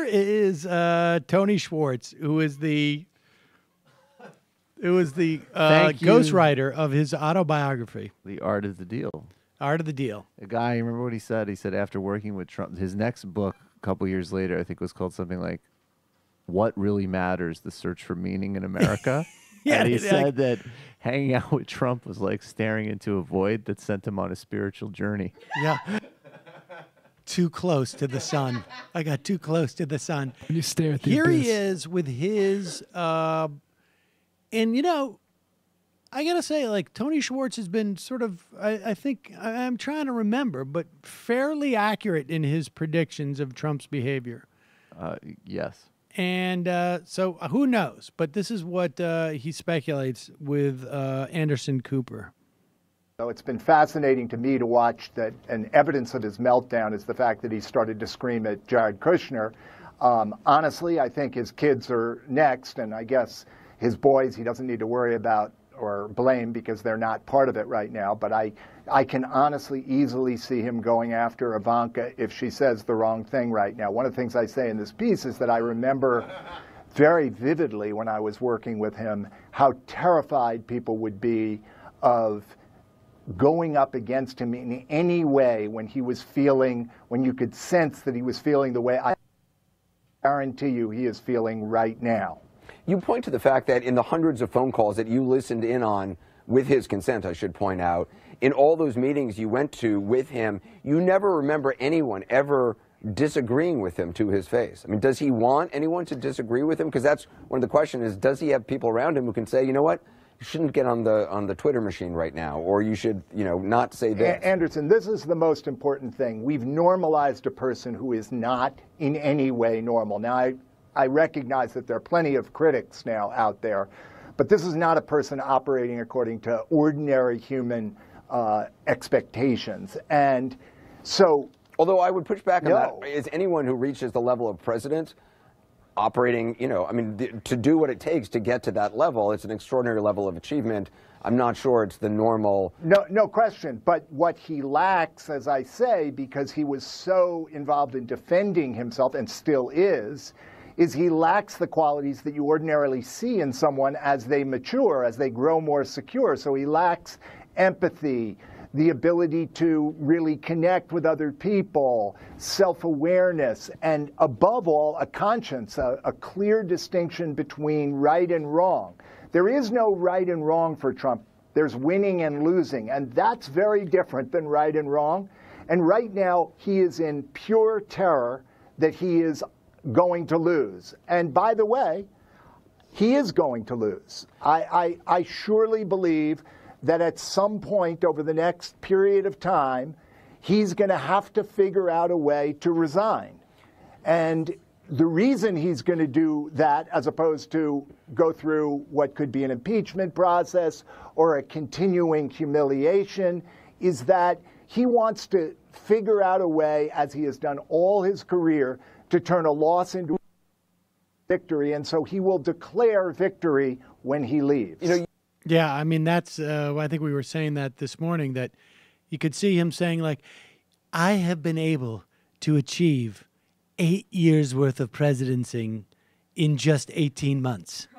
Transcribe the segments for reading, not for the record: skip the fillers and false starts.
here is Tony Schwartz, who is the ghostwriter of his autobiography. The Art of the Deal. Art of the Deal. A guy, remember what he said? He said after working with Trump, his next book a couple years later, I think was called something like What Really Matters, The Search for Meaning in America. Yeah, and he said that hanging out with Trump was like staring into a void that sent him on a spiritual journey. Yeah. Too close to the sun. I got too close to the sun. When you stare at the Here abyss. he is with his, and you know, I gotta say, like, Tony Schwartz has been sort of, I think, I'm trying to remember, but fairly accurate in his predictions of Trump's behavior. Yes. And so who knows? But this is what he speculates with Anderson Cooper. So it's been fascinating to me to watch that, and evidence of his meltdown is the fact that he started to scream at Jared Kushner. Honestly, I think his kids are next, and I guess his boys he doesn't need to worry about or blame because they're not part of it right now. But I can honestly easily see him going after Ivanka if she says the wrong thing right now. One of the things I say in this piece is that I remember very vividly when I was working with him how terrified people would be of going up against him in any way when he was feeling, when you could sense that he was feeling the way I guarantee you he is feeling right now. You point to the fact that in the hundreds of phone calls that you listened in on, with his consent, I should point out, in all those meetings you went to with him, you never remember anyone ever disagreeing with him to his face. I mean, does he want anyone to disagree with him? Because that's one of the questions is, does he have people around him who can say, you know what, you shouldn't get on the Twitter machine right now, or you should, you know, not say this? Anderson, this is the most important thing. We've normalized a person who is not in any way normal. Now, I recognize that there are plenty of critics now out there, but this is not a person operating according to ordinary human expectations. And so, although I would push back on that, is anyone who reaches the level of president operating, you know, I mean, to do what it takes to get to that level, it's an extraordinary level of achievement. I'm not sure it's the normal. No question. But what he lacks, as I say, because he was so involved in defending himself and still is he lacks the qualities that you ordinarily see in someone as they mature, as they grow more secure. So he lacks empathy, the ability to really connect with other people, self-awareness, and above all, a conscience, a clear distinction between right and wrong. There is no right and wrong for Trump. There's winning and losing, and that's very different than right and wrong. And right now, he is in pure terror that he is going to lose. And by the way, he is going to lose. I surely believe that at some point over the next period of time, he's going to have to figure out a way to resign. And the reason he's going to do that, as opposed to go through what could be an impeachment process or a continuing humiliation, is that he wants to figure out a way, as he has done all his career, to turn a loss into victory. And so he will declare victory when he leaves. You know, yeah, I mean, that's, I think we were saying that this morning, that you could see him saying, like, I have been able to achieve 8 years worth of presidency in just 18 months.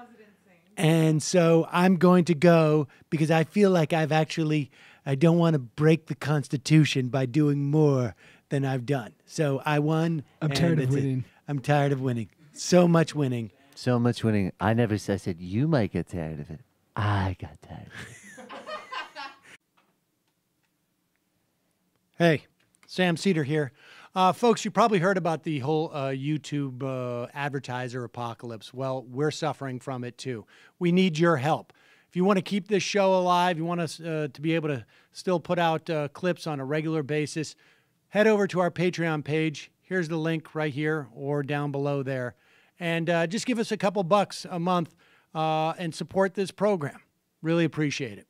And so I'm going to go because I feel like I don't want to break the Constitution by doing more than I've done. So I won. I'm tired of winning. I'm tired of winning. So much winning. So much winning. I said you might get tired of it. I got tired of it. Hey, Sam Cedar here. Folks, you probably heard about the whole YouTube advertiser apocalypse. Well, we're suffering from it too. We need your help. If you want to keep this show alive, you want us to be able to still put out clips on a regular basis, head over to our Patreon page. Here's the link right here or down below there. And just give us a couple bucks a month and support this program. Really appreciate it.